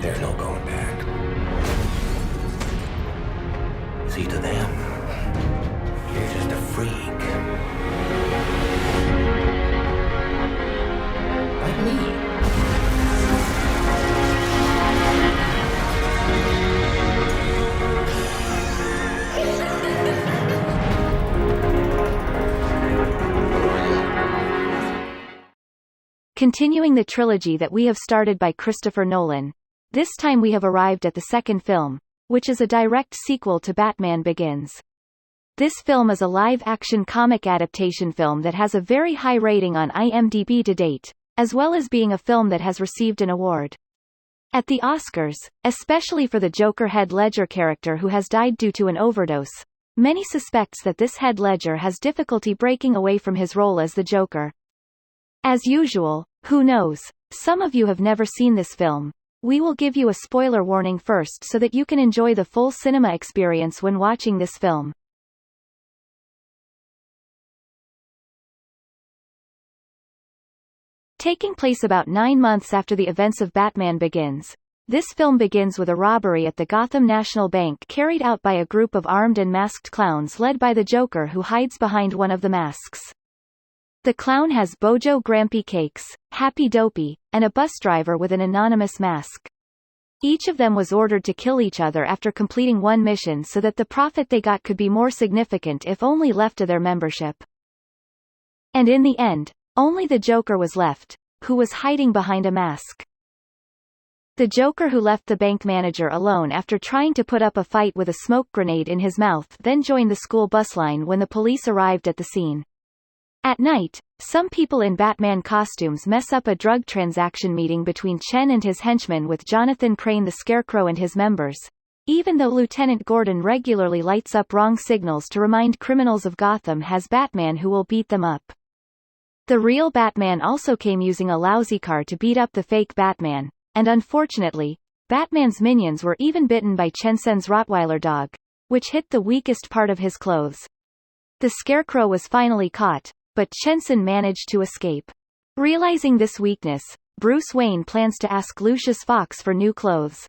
There's no going back. See, to them, you're just a freak. Like me. Continuing the trilogy that we have started by Christopher Nolan, this time we have arrived at the second film, which is a direct sequel to Batman Begins. This film is a live-action comic adaptation film that has a very high rating on IMDb to date, as well as being a film that has received an award at the Oscars, especially for the Joker Heath Ledger character who has died due to an overdose. Many suspects that this Heath Ledger has difficulty breaking away from his role as the Joker. As usual, who knows? Some of you have never seen this film. We will give you a spoiler warning first so that you can enjoy the full cinema experience when watching this film. Taking place about 9 months after the events of Batman Begins, this film begins with a robbery at the Gotham National Bank carried out by a group of armed and masked clowns led by the Joker, who hides behind one of the masks. The clown has Bojo Grampy Cakes, Happy Dopey, and a bus driver with an anonymous mask. Each of them was ordered to kill each other after completing one mission so that the profit they got could be more significant if only left to their membership. And in the end, only the Joker was left, who was hiding behind a mask. The Joker, who left the bank manager alone after trying to put up a fight with a smoke grenade in his mouth, then joined the school bus line when the police arrived at the scene. At night, some people in Batman costumes mess up a drug transaction meeting between Chen and his henchmen with Jonathan Crane the Scarecrow and his members, even though Lieutenant Gordon regularly lights up wrong signals to remind criminals of Gotham has Batman who will beat them up. The real Batman also came using a lousy car to beat up the fake Batman, and unfortunately, Batman's minions were even bitten by Chensen's Rottweiler dog, which hit the weakest part of his clothes. The Scarecrow was finally caught, but Chensen managed to escape. Realizing this weakness, Bruce Wayne plans to ask Lucius Fox for new clothes.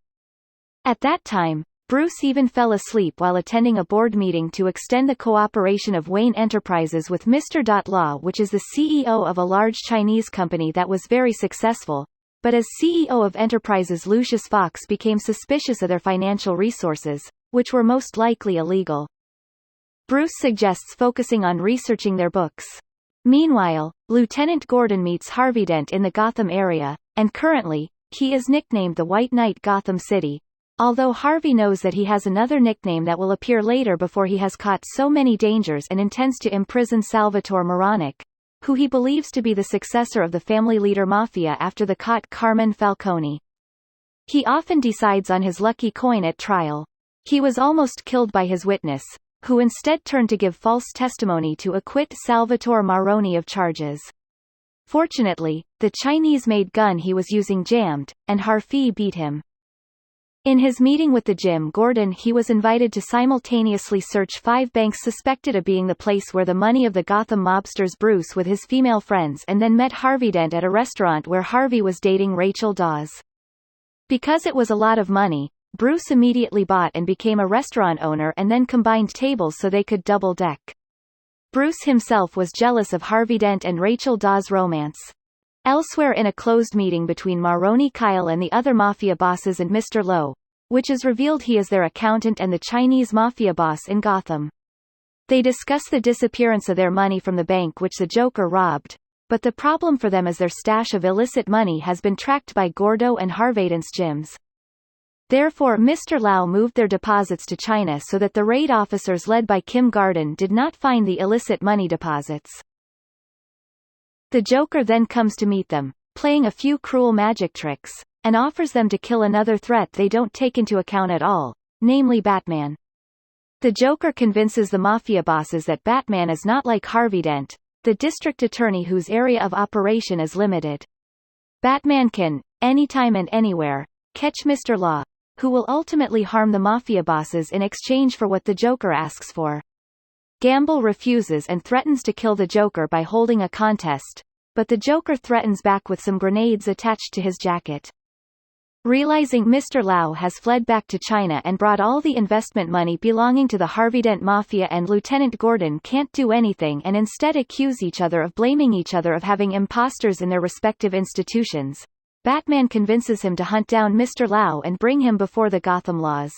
At that time, Bruce even fell asleep while attending a board meeting to extend the cooperation of Wayne Enterprises with Mr. Law, which is the CEO of a large Chinese company that was very successful, but as CEO of Enterprises, Lucius Fox became suspicious of their financial resources, which were most likely illegal. Bruce suggests focusing on researching their books. Meanwhile, Lieutenant Gordon meets Harvey Dent in the Gotham area, and currently, he is nicknamed the White Knight Gotham City, although Harvey knows that he has another nickname that will appear later before he has caught so many dangers and intends to imprison Salvatore Maronic, who he believes to be the successor of the family leader Mafia after the caught Carmine Falcone. He often decides on his lucky coin at trial. He was almost killed by his witness, who instead turned to give false testimony to acquit Salvatore Maroni of charges. Fortunately, the Chinese-made gun he was using jammed, and Harvey beat him. In his meeting with the Jim Gordon, he was invited to simultaneously search 5 banks suspected of being the place where the money of the Gotham mobsters Bruce with his female friends, and then met Harvey Dent at a restaurant where Harvey was dating Rachel Dawes. Because it was a lot of money, Bruce immediately bought and became a restaurant owner and then combined tables so they could double-deck. Bruce himself was jealous of Harvey Dent and Rachel Dawes' romance. Elsewhere, in a closed meeting between Maroni Kyle and the other mafia bosses and Mr. Lowe, which is revealed he is their accountant and the Chinese mafia boss in Gotham. They discuss the disappearance of their money from the bank which the Joker robbed, but the problem for them is their stash of illicit money has been tracked by Gordo and Harvey Dent's gyms. Therefore, Mr. Lau moved their deposits to China so that the raid officers led by Kim Garden did not find the illicit money deposits. The Joker then comes to meet them, playing a few cruel magic tricks, and offers them to kill another threat they don't take into account at all, namely Batman. The Joker convinces the mafia bosses that Batman is not like Harvey Dent, the district attorney whose area of operation is limited. Batman can, anytime and anywhere, catch Mr. Law, who will ultimately harm the mafia bosses in exchange for what the Joker asks for. Gamble refuses and threatens to kill the Joker by holding a contest, but the Joker threatens back with some grenades attached to his jacket. Realizing Mr. Lau has fled back to China and brought all the investment money belonging to the Harvey Dent Mafia, and Lieutenant Gordon can't do anything and instead accuse each other of blaming each other of having imposters in their respective institutions, Batman convinces him to hunt down Mr. Lau and bring him before the Gotham laws.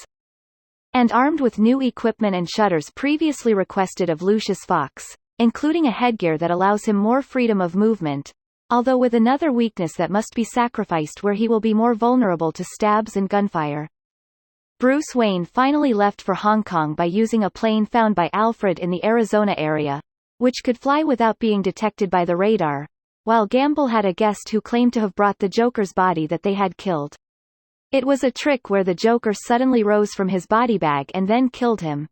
And armed with new equipment and shutters previously requested of Lucius Fox, including a headgear that allows him more freedom of movement, although with another weakness that must be sacrificed where he will be more vulnerable to stabs and gunfire. Bruce Wayne finally left for Hong Kong by using a plane found by Alfred in the Arizona area, which could fly without being detected by the radar, while Gamble had a guest who claimed to have brought the Joker's body that they had killed. It was a trick where the Joker suddenly rose from his body bag and then killed him.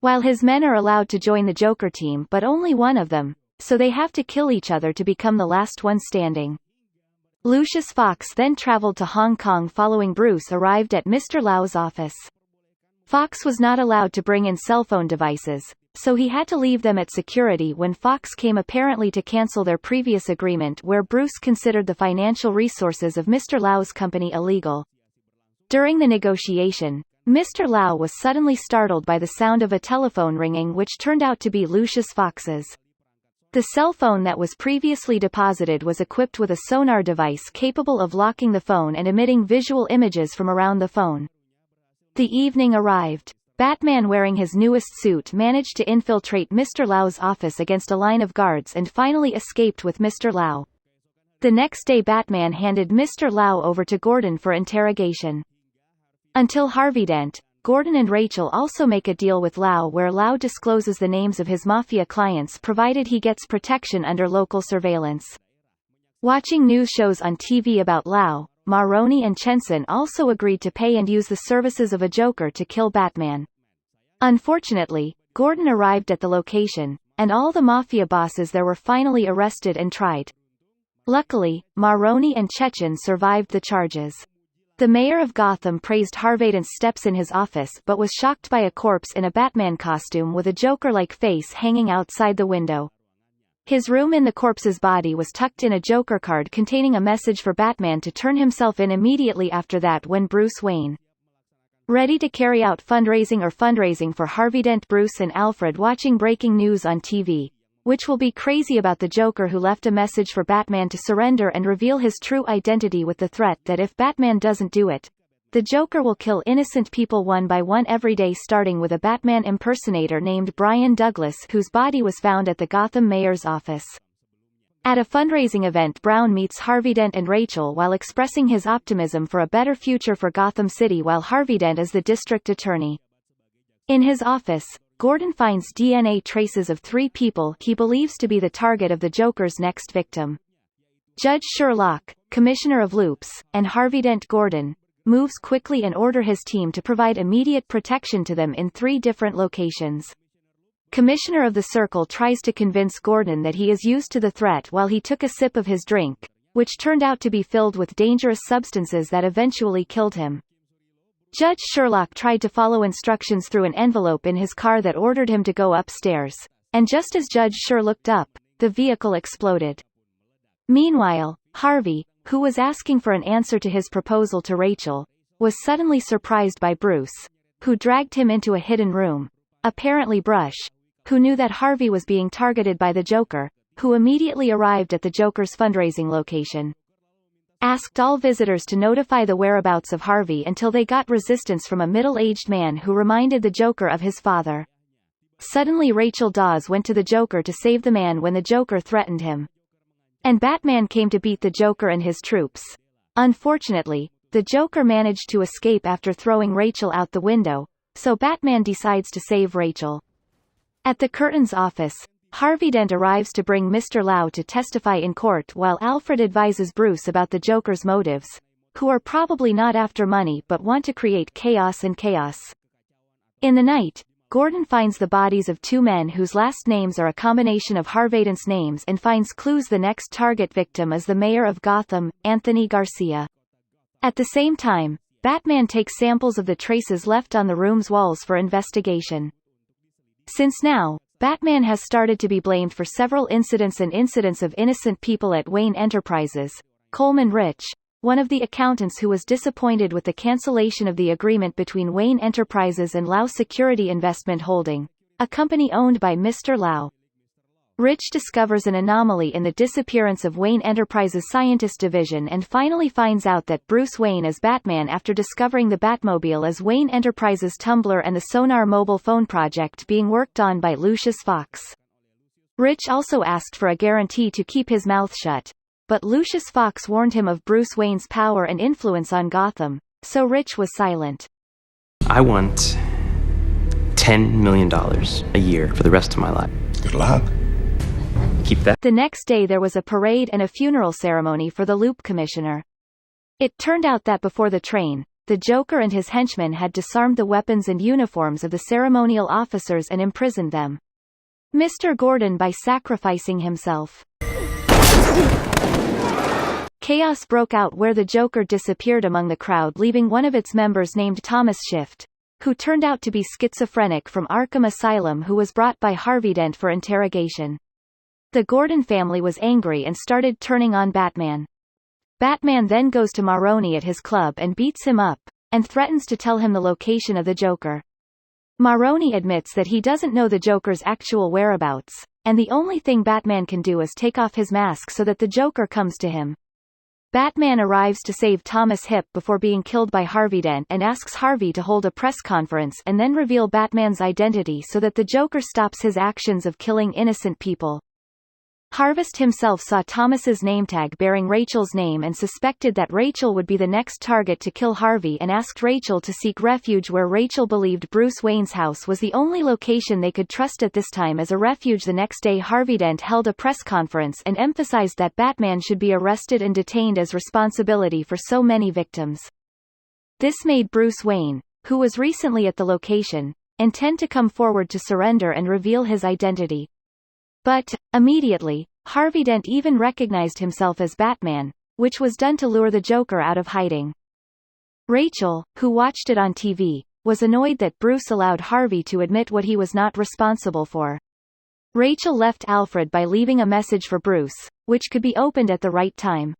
While his men are allowed to join the Joker team but only one of them, so they have to kill each other to become the last one standing. Lucius Fox then traveled to Hong Kong following Bruce arrived at Mr. Lau's office. Fox was not allowed to bring in cell phone devices, so he had to leave them at security when Fox came apparently to cancel their previous agreement where Bruce considered the financial resources of Mr. Lau's company illegal. During the negotiation, Mr. Lau was suddenly startled by the sound of a telephone ringing which turned out to be Lucius Fox's. The cell phone that was previously deposited was equipped with a sonar device capable of locking the phone and emitting visual images from around the phone. The evening arrived. Batman, wearing his newest suit, managed to infiltrate Mr. Lau's office against a line of guards and finally escaped with Mr. Lau. The next day Batman handed Mr. Lau over to Gordon for interrogation. Until Harvey Dent, Gordon and Rachel also make a deal with Lau where Lau discloses the names of his mafia clients provided he gets protection under local surveillance. Watching news shows on TV about Lau, Marconi and Chenson also agreed to pay and use the services of a Joker to kill Batman. Unfortunately, Gordon arrived at the location, and all the mafia bosses there were finally arrested and tried. Luckily, Marconi and Chechen survived the charges. The mayor of Gotham praised Harvey Dent's steps in his office but was shocked by a corpse in a Batman costume with a Joker-like face hanging outside the window. His room in the corpse's body was tucked in a Joker card containing a message for Batman to turn himself in immediately after that when Bruce Wayne. Ready to carry out fundraising for Harvey Dent, Bruce and Alfred watching breaking news on TV, which will be crazy about the Joker who left a message for Batman to surrender and reveal his true identity with the threat that if Batman doesn't do it, the Joker will kill innocent people one by one every day, starting with a Batman impersonator named Brian Douglas whose body was found at the Gotham mayor's office. At a fundraising event, Brown meets Harvey Dent and Rachel while expressing his optimism for a better future for Gotham City while Harvey Dent is the district attorney. In his office, Gordon finds DNA traces of 3 people he believes to be the target of the Joker's next victim. Judge Sherlock, Commissioner of Loops, and Harvey Dent. Gordon moves quickly and order his team to provide immediate protection to them in 3 different locations. Commissioner of the Circle tries to convince Gordon that he is used to the threat while he took a sip of his drink, which turned out to be filled with dangerous substances that eventually killed him. Judge Sherlock tried to follow instructions through an envelope in his car that ordered him to go upstairs, and just as Judge Sher looked up, the vehicle exploded. Meanwhile, Harvey, who was asking for an answer to his proposal to Rachel, was suddenly surprised by Bruce, who dragged him into a hidden room, apparently Brush, who knew that Harvey was being targeted by the Joker, who immediately arrived at the Joker's fundraising location. Asked all visitors to notify the whereabouts of Harvey until they got resistance from a middle-aged man who reminded the Joker of his father. Suddenly Rachel Dawes went to the Joker to save the man when the Joker threatened him. And Batman came to beat the Joker and his troops. Unfortunately, the Joker managed to escape after throwing Rachel out the window, so Batman decides to save Rachel. At the Curtains office, Harvey Dent arrives to bring Mr. Lau to testify in court while Alfred advises Bruce about the Joker's motives, who are probably not after money but want to create chaos. In the night, Gordon finds the bodies of 2 men whose last names are a combination of Harvey Dent's names and finds clues the next target victim is the mayor of Gotham, Anthony Garcia. At the same time, Batman takes samples of the traces left on the room's walls for investigation. Since now, Batman has started to be blamed for several incidents of innocent people at Wayne Enterprises, Coleman Rich, one of the accountants who was disappointed with the cancellation of the agreement between Wayne Enterprises and Lau Security Investment Holding, a company owned by Mr. Lau. Rich discovers an anomaly in the disappearance of Wayne Enterprises' scientist division and finally finds out that Bruce Wayne is Batman after discovering the Batmobile as Wayne Enterprises' Tumblr and the Sonar mobile phone project being worked on by Lucius Fox. Rich also asked for a guarantee to keep his mouth shut, but Lucius Fox warned him of Bruce Wayne's power and influence on Gotham, so Rich was silent. I want $10 million a year for the rest of my life. Good luck. Keep that. The next day there was a parade and a funeral ceremony for the Loop Commissioner. It turned out that before the train, the Joker and his henchmen had disarmed the weapons and uniforms of the ceremonial officers and imprisoned them. Mr. Gordon by sacrificing himself. Chaos broke out where the Joker disappeared among the crowd, leaving one of its members named Thomas Shift, who turned out to be schizophrenic from Arkham Asylum, who was brought by Harvey Dent for interrogation. The Gordon family was angry and started turning on Batman. Batman then goes to Marconi at his club and beats him up, and threatens to tell him the location of the Joker. Marconi admits that he doesn't know the Joker's actual whereabouts, and the only thing Batman can do is take off his mask so that the Joker comes to him. Batman arrives to save Thomas Hip before being killed by Harvey Dent and asks Harvey to hold a press conference and then reveal Batman's identity so that the Joker stops his actions of killing innocent people. Harvest himself saw Thomas's nametag bearing Rachel's name and suspected that Rachel would be the next target to kill Harvey and asked Rachel to seek refuge where Rachel believed Bruce Wayne's house was the only location they could trust at this time as a refuge. The next day Harvey Dent held a press conference and emphasized that Batman should be arrested and detained as responsibility for so many victims. This made Bruce Wayne, who was recently at the location, intend to come forward to surrender and reveal his identity. But, immediately, Harvey Dent even recognized himself as Batman, which was done to lure the Joker out of hiding. Rachel, who watched it on TV, was annoyed that Bruce allowed Harvey to admit what he was not responsible for. Rachel left Alfred by leaving a message for Bruce, which could be opened at the right time.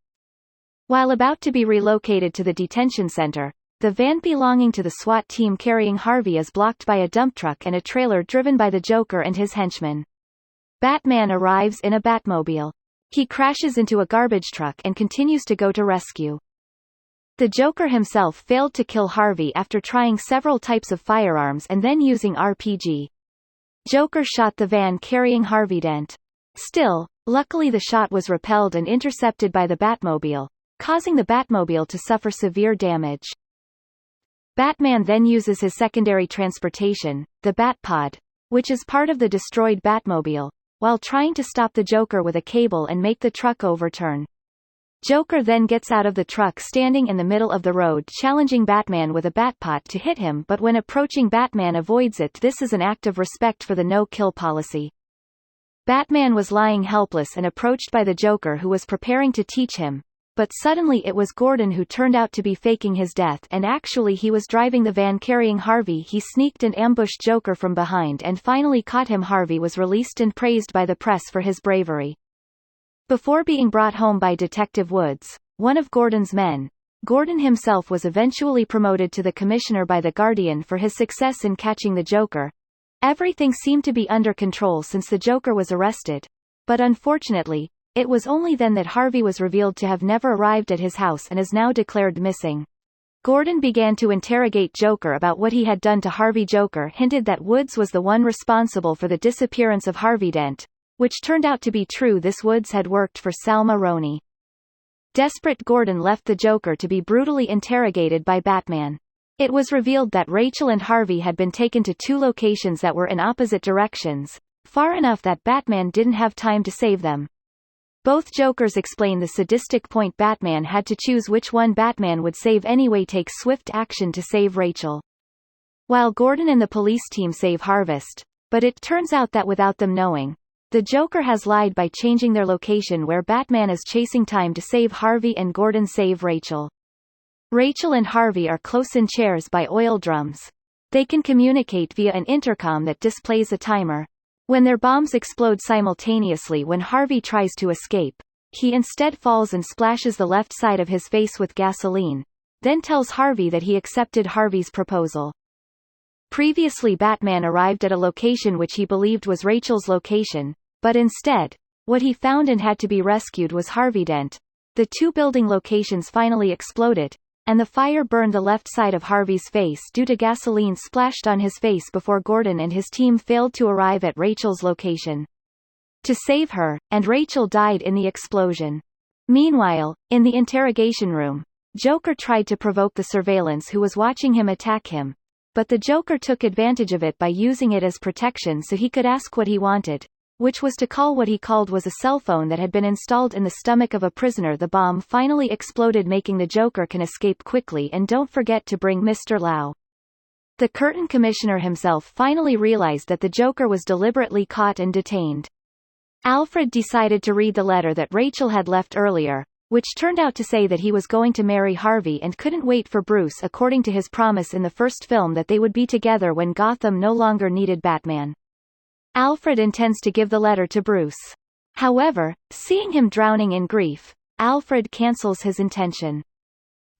While about to be relocated to the detention center, the van belonging to the SWAT team carrying Harvey is blocked by a dump truck and a trailer driven by the Joker and his henchmen. Batman arrives in a Batmobile. He crashes into a garbage truck and continues to go to rescue. The Joker himself failed to kill Harvey after trying several types of firearms and then using RPG. Joker shot the van carrying Harvey Dent. Still, luckily the shot was repelled and intercepted by the Batmobile, causing the Batmobile to suffer severe damage. Batman then uses his secondary transportation, the Batpod, which is part of the destroyed Batmobile, while trying to stop the Joker with a cable and make the truck overturn. Joker then gets out of the truck standing in the middle of the road challenging Batman with a Batpod to hit him, but when approaching Batman avoids it. This is an act of respect for the no-kill policy. Batman was lying helpless and approached by the Joker, who was preparing to teach him, but suddenly it was Gordon who turned out to be faking his death and actually he was driving the van carrying Harvey. He sneaked and ambushed Joker from behind and finally caught him. Harvey was released and praised by the press for his bravery. Before being brought home by Detective Woods, one of Gordon's men, Gordon himself was eventually promoted to the commissioner by the Guardian for his success in catching the Joker. Everything seemed to be under control since the Joker was arrested, but unfortunately, it was only then that Harvey was revealed to have never arrived at his house and is now declared missing. Gordon began to interrogate Joker about what he had done to Harvey. Joker hinted that Woods was the one responsible for the disappearance of Harvey Dent, which turned out to be true. This Woods had worked for Sal Maroni. Desperate, Gordon left the Joker to be brutally interrogated by Batman. It was revealed that Rachel and Harvey had been taken to two locations that were in opposite directions, far enough that Batman didn't have time to save them. Both Jokers explain the sadistic point Batman had to choose which one Batman would save anyway. Takes swift action to save Rachel, while Gordon and the police team save Harvest, but it turns out that without them knowing, the Joker has lied by changing their location where Batman is chasing time to save Harvey and Gordon save Rachel. Rachel and Harvey are close in chairs by oil drums. They can communicate via an intercom that displays a timer. When their bombs explode simultaneously when Harvey tries to escape, he instead falls and splashes the left side of his face with gasoline, then tells Harvey that he accepted Harvey's proposal. Previously, Batman arrived at a location which he believed was Rachel's location, but instead, what he found and had to be rescued was Harvey Dent. The two building locations finally exploded, and the fire burned the left side of Harvey's face due to gasoline splashed on his face before Gordon and his team failed to arrive at Rachel's location to save her, and Rachel died in the explosion. Meanwhile, in the interrogation room, Joker tried to provoke the surveillance who was watching him attack him, but the Joker took advantage of it by using it as protection so he could ask what he wanted, which was to call what he called was a cell phone that had been installed in the stomach of a prisoner. The bomb finally exploded, making the Joker can escape quickly, and don't forget to bring Mr. Lau. The Curtain Commissioner himself finally realized that the Joker was deliberately caught and detained. Alfred decided to read the letter that Rachel had left earlier, which turned out to say that he was going to marry Harvey and couldn't wait for Bruce, according to his promise in the first film that they would be together when Gotham no longer needed Batman. Alfred intends to give the letter to Bruce. However, seeing him drowning in grief, Alfred cancels his intention.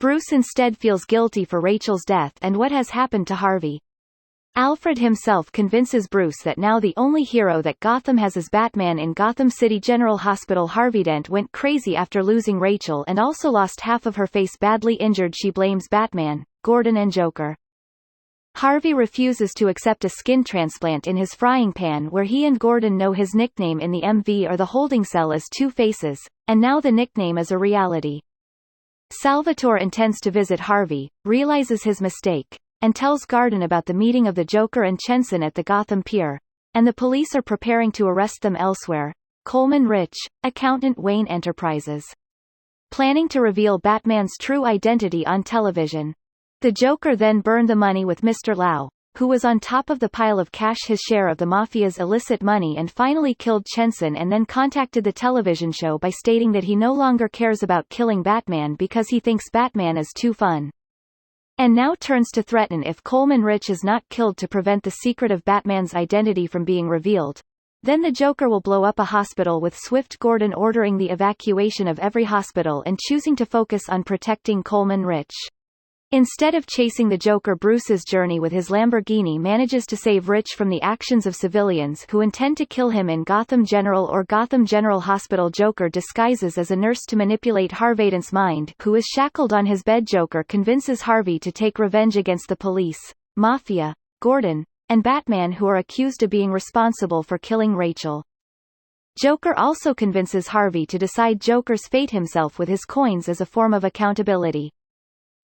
Bruce instead feels guilty for Rachel's death and what has happened to Harvey. Alfred himself convinces Bruce that now the only hero that Gotham has is Batman. In Gotham City General Hospital, Harvey Dent went crazy after losing Rachel and also lost half of her face, badly injured. She blames Batman, Gordon and Joker. Harvey refuses to accept a skin transplant in his frying pan, where he and Gordon know his nickname in the MV or the holding cell is Two Faces, and now the nickname is a reality. Salvatore intends to visit Harvey, realizes his mistake, and tells Gordon about the meeting of the Joker and Jensen at the Gotham Pier, and the police are preparing to arrest them elsewhere. Coleman Rich, accountant, Wayne Enterprises. Planning to reveal Batman's true identity on television. The Joker then burned the money with Mr. Lau, who was on top of the pile of cash, his share of the mafia's illicit money, and finally killed Jensen, and then contacted the television show by stating that he no longer cares about killing Batman because he thinks Batman is too fun. And now turns to threaten if Coleman Rich is not killed to prevent the secret of Batman's identity from being revealed. Then the Joker will blow up a hospital, with Swift Gordon ordering the evacuation of every hospital and choosing to focus on protecting Coleman Rich. Instead of chasing the Joker, Bruce's journey with his Lamborghini manages to save Rich from the actions of civilians who intend to kill him in Gotham General or Gotham General Hospital. Joker disguises as a nurse to manipulate Harvey Dent's mind, who is shackled on his bed. Joker convinces Harvey to take revenge against the police, mafia, Gordon, and Batman, who are accused of being responsible for killing Rachel. Joker also convinces Harvey to decide Joker's fate himself with his coins as a form of accountability.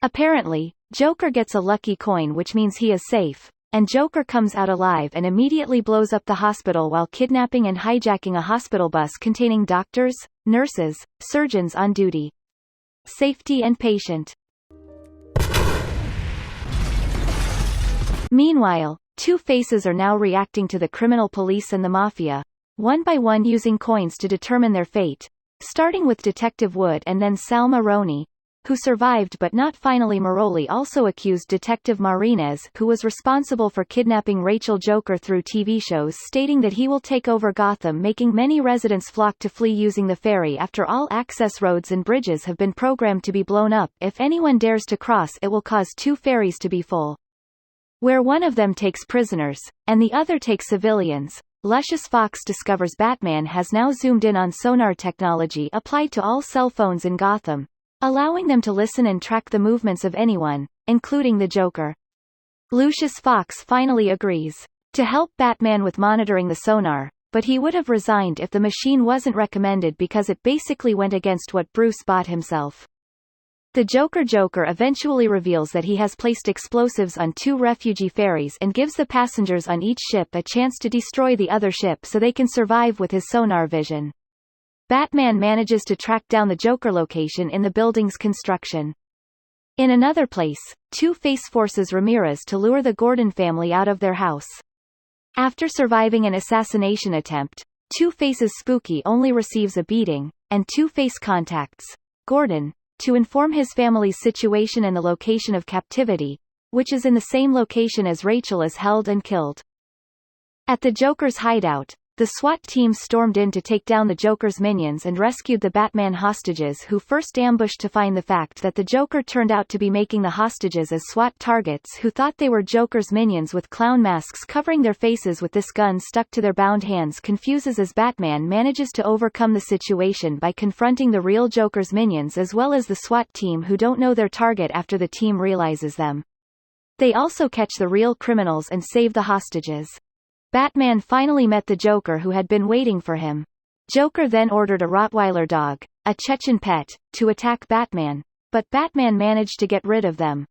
Apparently, Joker gets a lucky coin, which means he is safe, and Joker comes out alive and immediately blows up the hospital while kidnapping and hijacking a hospital bus containing doctors, nurses, surgeons on duty. Safety and patient. Meanwhile, Two Faces are now reacting to the criminal police and the mafia, one by one, using coins to determine their fate, starting with Detective Wood and then Sal Maroni, who survived but not finally. Maroli also accused Detective Marinez, who was responsible for kidnapping Rachel, Joker through TV shows, stating that he will take over Gotham, making many residents flock to flee using the ferry. After all access roads and bridges have been programmed to be blown up, if anyone dares to cross, it will cause two ferries to be full, where one of them takes prisoners, and the other takes civilians. Lucius Fox discovers Batman has now zoomed in on sonar technology applied to all cell phones in Gotham, allowing them to listen and track the movements of anyone, including the Joker. Lucius Fox finally agrees to help Batman with monitoring the sonar, but he would have resigned if the machine wasn't recommended because it basically went against what Bruce bought himself. The Joker eventually reveals that he has placed explosives on two refugee ferries and gives the passengers on each ship a chance to destroy the other ship so they can survive with his sonar vision. Batman manages to track down the Joker location in the building's construction. In another place, Two-Face forces Ramirez to lure the Gordon family out of their house. After surviving an assassination attempt, Two-Face's Spooky only receives a beating, and Two-Face contacts Gordon to inform his family's situation and the location of captivity, which is in the same location as Rachel is held and killed. At the Joker's hideout, The SWAT team stormed in to take down the Joker's minions and rescued the Batman hostages, who first ambushed to find the fact that the Joker turned out to be making the hostages as SWAT targets who thought they were Joker's minions with clown masks covering their faces with this gun stuck to their bound hands confuses as Batman manages to overcome the situation by confronting the real Joker's minions as well as the SWAT team who don't know their target after the team realizes them. They also catch the real criminals and save the hostages. Batman finally met the Joker who had been waiting for him. Joker then ordered a Rottweiler dog, a Chechen pet, to attack Batman, but Batman managed to get rid of them.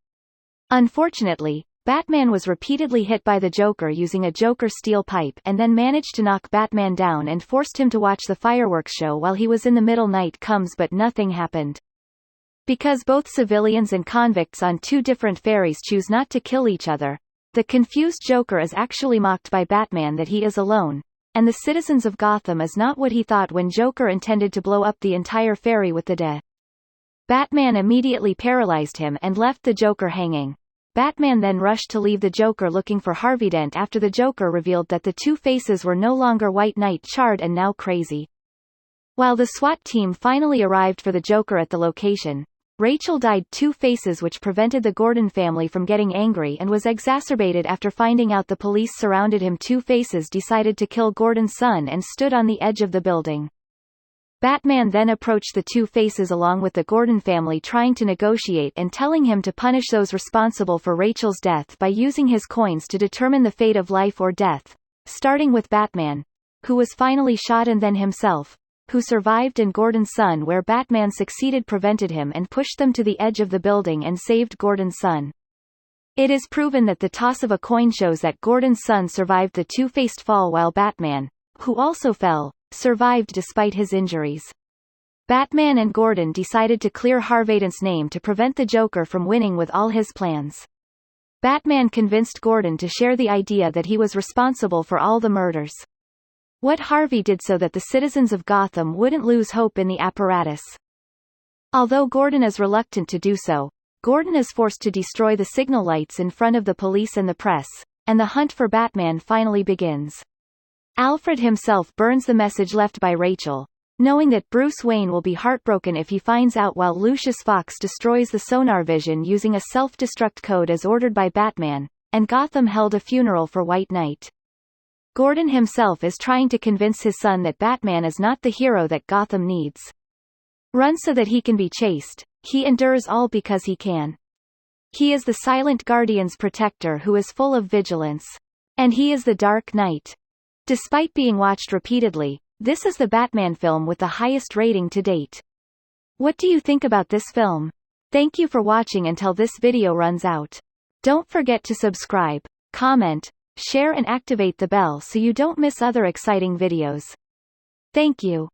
Unfortunately, Batman was repeatedly hit by the Joker using a Joker steel pipe and then managed to knock Batman down and forced him to watch the fireworks show while he was in the middle. Night comes but nothing happened. Because both civilians and convicts on two different ferries choose not to kill each other, the confused Joker is actually mocked by Batman that he is alone, and the citizens of Gotham is not what he thought when Joker intended to blow up the entire ferry with the de. Batman immediately paralyzed him and left the Joker hanging. Batman then rushed to leave the Joker looking for Harvey Dent after the Joker revealed that the two faces were no longer White Knight charred and now crazy. While the SWAT team finally arrived for the Joker at the location, Rachel died. Two faces, which prevented the Gordon family from getting angry and was exacerbated after finding out the police surrounded him. Two faces decided to kill Gordon's son and stood on the edge of the building. Batman then approached the two faces along with the Gordon family, trying to negotiate and telling him to punish those responsible for Rachel's death by using his coins to determine the fate of life or death, starting with Batman, who was finally shot, and then himself, who survived, and Gordon's son, where Batman succeeded, prevented him and pushed them to the edge of the building and saved Gordon's son. It is proven that the toss of a coin shows that Gordon's son survived the two-faced fall while Batman, who also fell, survived despite his injuries. Batman and Gordon decided to clear Harvey Dent's name to prevent the Joker from winning with all his plans. Batman convinced Gordon to share the idea that he was responsible for all the murders. What Harvey did so that the citizens of Gotham wouldn't lose hope in the apparatus. Although Gordon is reluctant to do so, Gordon is forced to destroy the signal lights in front of the police and the press, and the hunt for Batman finally begins. Alfred himself burns the message left by Rachel, knowing that Bruce Wayne will be heartbroken if he finds out, while Lucius Fox destroys the sonar vision using a self-destruct code as ordered by Batman, and Gotham held a funeral for White Knight. Gordon himself is trying to convince his son that Batman is not the hero that Gotham needs. Run so that he can be chased, he endures all because he can. He is the silent guardian's protector who is full of vigilance. And he is the Dark Knight. Despite being watched repeatedly, this is the Batman film with the highest rating to date. What do you think about this film? Thank you for watching until this video runs out. Don't forget to subscribe, comment, share and activate the bell so you don't miss other exciting videos. Thank you.